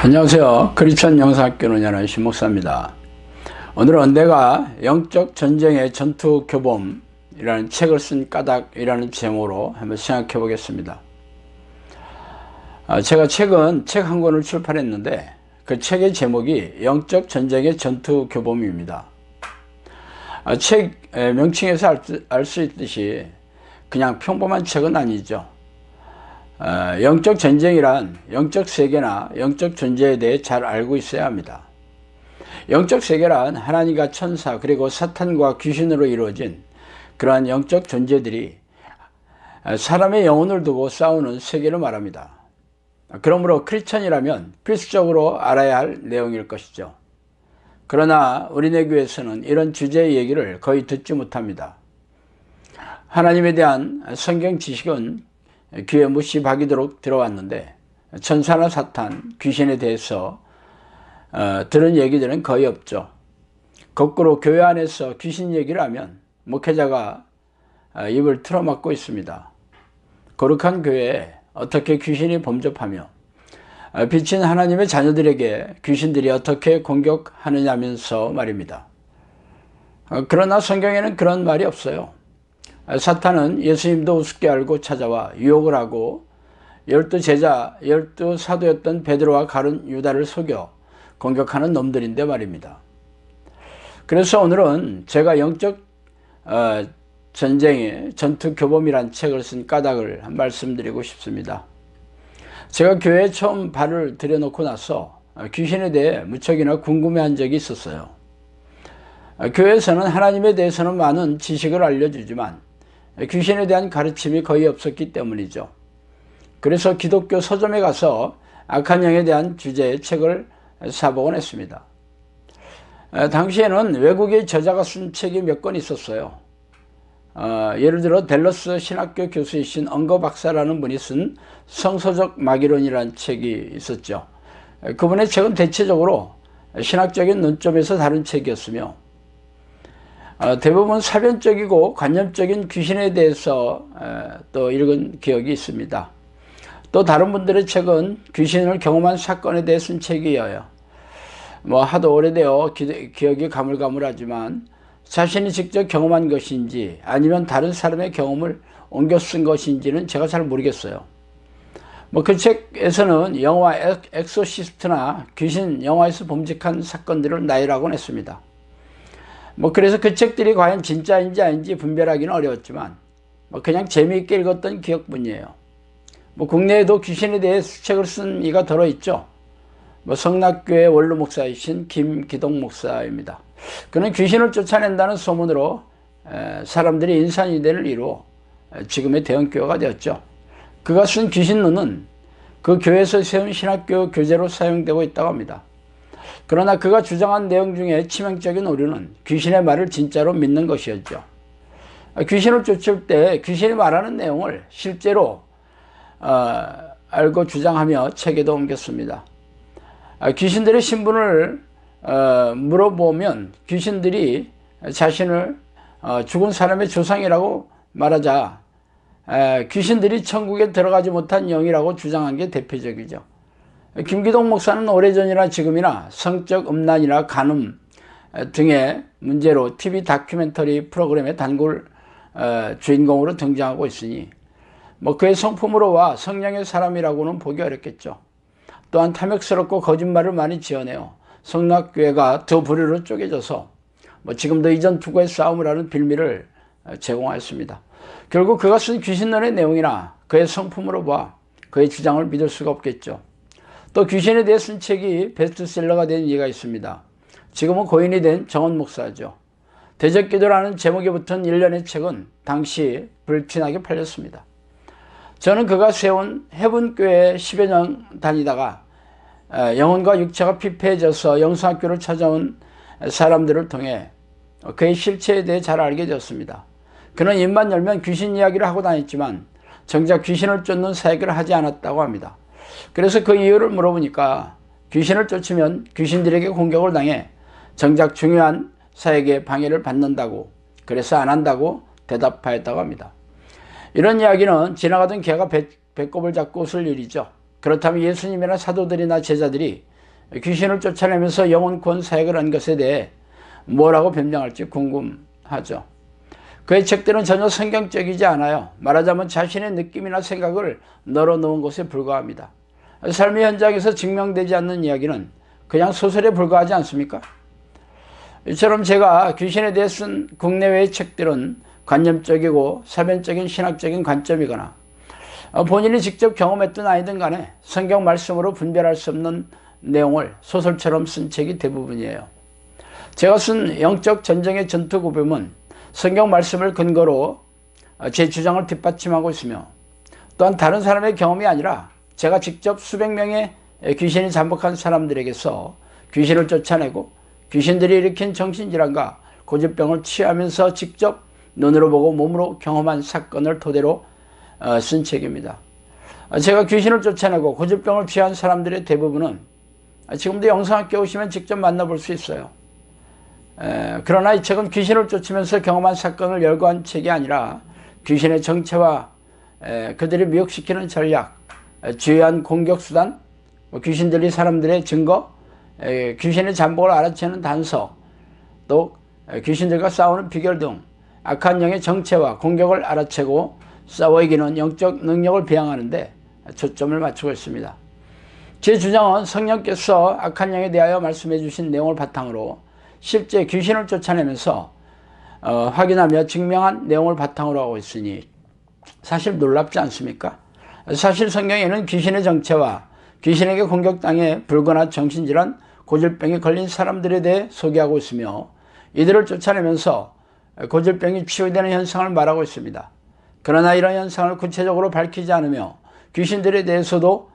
안녕하세요. 크리스천 영상학교 운영하는 신목사입니다. 오늘은 내가 영적 전쟁의 전투 교범이라는 책을 쓴 까닭이라는 제목으로 한번 생각해 보겠습니다. 제가 최근 책 한 권을 출판했는데 그 책의 제목이 영적 전쟁의 전투 교범입니다. 책 명칭에서 알 수 있듯이 그냥 평범한 책은 아니죠. 영적 전쟁이란 영적 세계나 영적 존재에 대해 잘 알고 있어야 합니다. 영적 세계란 하나님과 천사 그리고 사탄과 귀신으로 이루어진 그러한 영적 존재들이 사람의 영혼을 두고 싸우는 세계를 말합니다. 그러므로 크리스천이라면 필수적으로 알아야 할 내용일 것이죠. 그러나 우리네 교회에서는 이런 주제의 얘기를 거의 듣지 못합니다. 하나님에 대한 성경 지식은 귀에 못이 박이도록 들어왔는데 천사나 사탄, 귀신에 대해서 들은 얘기들은 거의 없죠. 거꾸로 교회 안에서 귀신 얘기를 하면 목회자가 입을 틀어막고 있습니다. 거룩한 교회에 어떻게 귀신이 범접하며 빛인 하나님의 자녀들에게 귀신들이 어떻게 공격하느냐면서 말입니다. 그러나 성경에는 그런 말이 없어요. 사탄은 예수님도 우습게 알고 찾아와 유혹을 하고 12 사도였던 베드로와 가룟 유다를 속여 공격하는 놈들인데 말입니다. 그래서 오늘은 제가 영적 전쟁의 전투 교범이란 책을 쓴 까닭을 말씀드리고 싶습니다. 제가 교회에 처음 발을 들여놓고 나서 귀신에 대해 무척이나 궁금해한 적이 있었어요. 교회에서는 하나님에 대해서는 많은 지식을 알려주지만 귀신에 대한 가르침이 거의 없었기 때문이죠. 그래서 기독교 서점에 가서 악한 영에 대한 주제의 책을 사보곤 했습니다. 당시에는 외국의 저자가 쓴 책이 몇 권 있었어요. 예를 들어 댈러스 신학교 교수이신 엉거 박사라는 분이 쓴 성서적 마귀론이라는 책이 있었죠. 그분의 책은 대체적으로 신학적인 논점에서 다룬 책이었으며 대부분 사변적이고 관념적인 귀신에 대해서 또 읽은 기억이 있습니다. 또 다른 분들의 책은 귀신을 경험한 사건에 대해 쓴 책이에요. 하도 오래되어 기억이 가물가물하지만 자신이 직접 경험한 것인지 아니면 다른 사람의 경험을 옮겨 쓴 것인지는 제가 잘 모르겠어요. 그 책에서는 영화 엑소시스트나 귀신 영화에서 범직한 사건들을 나열하곤 했습니다. 그래서 그 책들이 과연 진짜인지 아닌지 분별하기는 어려웠지만 그냥 재미있게 읽었던 기억뿐이에요. 국내에도 귀신에 대해 책을 쓴 이가 들어있죠. 성락교회 원로 목사이신 김기동 목사입니다. 그는 귀신을 쫓아낸다는 소문으로 사람들이 인산인대를 이루어 지금의 대형교회가 되었죠. 그가 쓴 귀신론은 그 교회에서 세운 신학교 교재로 사용되고 있다고 합니다. 그러나 그가 주장한 내용 중에 치명적인 오류는 귀신의 말을 진짜로 믿는 것이었죠. 귀신을 쫓을 때 귀신이 말하는 내용을 실제로 알고 주장하며 책에도 옮겼습니다. 귀신들의 신분을 물어보면 귀신들이 자신을 죽은 사람의 조상이라고 말하자 귀신들이 천국에 들어가지 못한 영이라고 주장한 게 대표적이죠. 김기동 목사는 오래전이나 지금이나 성적 음란이나 간음 등의 문제로 TV 다큐멘터리 프로그램의 단골 주인공으로 등장하고 있으니 그의 성품으로와 성령의 사람이라고는 보기 어렵겠죠. 또한 탐욕스럽고 거짓말을 많이 지어내어 성락교회가 두 부류로 쪼개져서 지금도 이전 투구의 싸움을 하는 빌미를 제공하였습니다. 결국 그가 쓴 귀신론의 내용이나 그의 성품으로 봐 그의 주장을 믿을 수가 없겠죠. 또 귀신에 대해 쓴 책이 베스트셀러가 된 이유가 있습니다. 지금은 고인이 된 정원 목사죠. 대적기도라는 제목에 붙은 일련의 책은 당시 불티나게 팔렸습니다. 저는 그가 세운 해분교회에 10여 년 다니다가 영혼과 육체가 피폐해져서 영성학교를 찾아온 사람들을 통해 그의 실체에 대해 잘 알게 되었습니다. 그는 입만 열면 귀신 이야기를 하고 다녔지만 정작 귀신을 쫓는 사역을 하지 않았다고 합니다. 그래서 그 이유를 물어보니까 귀신을 쫓으면 귀신들에게 공격을 당해 정작 중요한 사역에 방해를 받는다고, 그래서 안 한다고 대답하였다고 합니다. 이런 이야기는 지나가던 개가 배꼽을 잡고 웃을 일이죠. 그렇다면 예수님이나 사도들이나 제자들이 귀신을 쫓아내면서 영혼 구원 사역을 한 것에 대해 뭐라고 변명할지 궁금하죠. 그의 책들은 전혀 성경적이지 않아요. 말하자면 자신의 느낌이나 생각을 널어놓은 것에 불과합니다. 삶의 현장에서 증명되지 않는 이야기는 그냥 소설에 불과하지 않습니까? 이처럼 제가 귀신에 대해 쓴 국내외의 책들은 관념적이고 사변적인 신학적인 관점이거나 본인이 직접 경험했든 아니든 간에 성경 말씀으로 분별할 수 없는 내용을 소설처럼 쓴 책이 대부분이에요. 제가 쓴 영적 전쟁의 전투구범은 성경 말씀을 근거로 제 주장을 뒷받침하고 있으며, 또한 다른 사람의 경험이 아니라 제가 직접 수백 명의 귀신이 잠복한 사람들에게서 귀신을 쫓아내고 귀신들이 일으킨 정신질환과 고질병을 치유하면서 직접 눈으로 보고 몸으로 경험한 사건을 토대로 쓴 책입니다. 제가 귀신을 쫓아내고 고질병을 치유한 사람들의 대부분은 지금도 영성학교에 오시면 직접 만나볼 수 있어요. 그러나 이 책은 귀신을 쫓으면서 경험한 사건을 열거한 책이 아니라 귀신의 정체와 그들이 미혹시키는 전략, 주요한 공격수단, 귀신들이 사람들의 증거, 귀신의 잠복을 알아채는 단서, 또 귀신들과 싸우는 비결 등 악한 영의 정체와 공격을 알아채고 싸워 이기는 영적 능력을 배양하는 데 초점을 맞추고 있습니다. 제 주장은 성령께서 악한 영에 대하여 말씀해 주신 내용을 바탕으로 실제 귀신을 쫓아내면서 확인하며 증명한 내용을 바탕으로 하고 있으니 사실 놀랍지 않습니까? 사실 성경에는 귀신의 정체와 귀신에게 공격당해 불거나 정신질환, 고질병에 걸린 사람들에 대해 소개하고 있으며 이들을 쫓아내면서 고질병이 치유되는 현상을 말하고 있습니다. 그러나 이런 현상을 구체적으로 밝히지 않으며 귀신들에 대해서도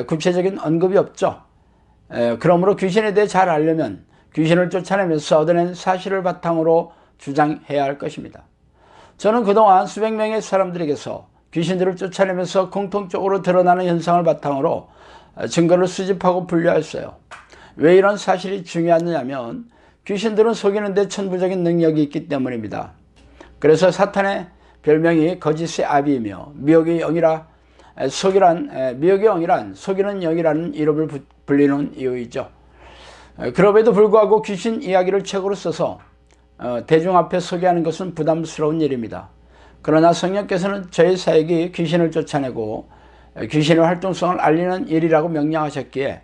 구체적인 언급이 없죠. 그러므로 귀신에 대해 잘 알려면 귀신을 쫓아내면서 얻어낸 사실을 바탕으로 주장해야 할 것입니다. 저는 그동안 수백 명의 사람들에게서 귀신들을 쫓아내면서 공통적으로 드러나는 현상을 바탕으로 증거를 수집하고 분류했어요. 왜 이런 사실이 중요하냐면 귀신들은 속이는 데 천부적인 능력이 있기 때문입니다. 그래서 사탄의 별명이 거짓의 아비이며 미혹의 영이란 속이는 영이라는 이름을 불리는 이유이죠. 그럼에도 불구하고 귀신 이야기를 책으로 써서 대중 앞에 소개하는 것은 부담스러운 일입니다. 그러나 성령께서는 저의 사역이 귀신을 쫓아내고 귀신의 활동성을 알리는 일이라고 명령하셨기에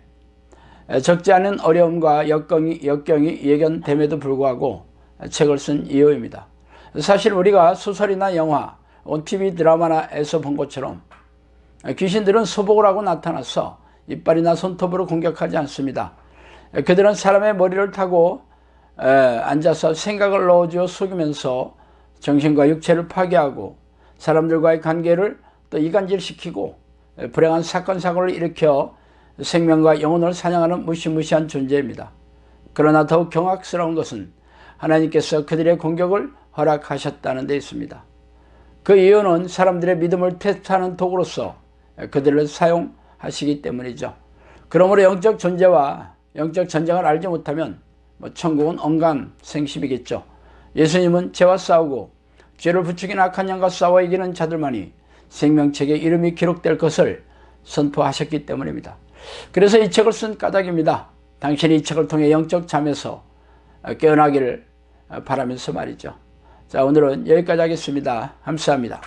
적지 않은 어려움과 역경이 예견됨에도 불구하고 책을 쓴 이유입니다. 사실 우리가 소설이나 영화, TV 드라마에서 본 것처럼 귀신들은 소복을 하고 나타나서 이빨이나 손톱으로 공격하지 않습니다. 그들은 사람의 머리를 타고 앉아서 생각을 넣어주어 속이면서 정신과 육체를 파괴하고 사람들과의 관계를 또 이간질시키고 불행한 사건 사고를 일으켜 생명과 영혼을 사냥하는 무시무시한 존재입니다. 그러나 더욱 경악스러운 것은 하나님께서 그들의 공격을 허락하셨다는 데 있습니다. 그 이유는 사람들의 믿음을 테스트하는 도구로서 그들을 사용하시기 때문이죠. 그러므로 영적 존재와 영적 전쟁을 알지 못하면 천국은 언감생심이겠죠. 예수님은 죄와 싸우고 죄를 부추긴 악한 영과 싸워 이기는 자들만이 생명책에 이름이 기록될 것을 선포하셨기 때문입니다. 그래서 이 책을 쓴 까닭입니다. 당신이 이 책을 통해 영적 잠에서 깨어나기를 바라면서 말이죠. 자, 오늘은 여기까지 하겠습니다. 감사합니다.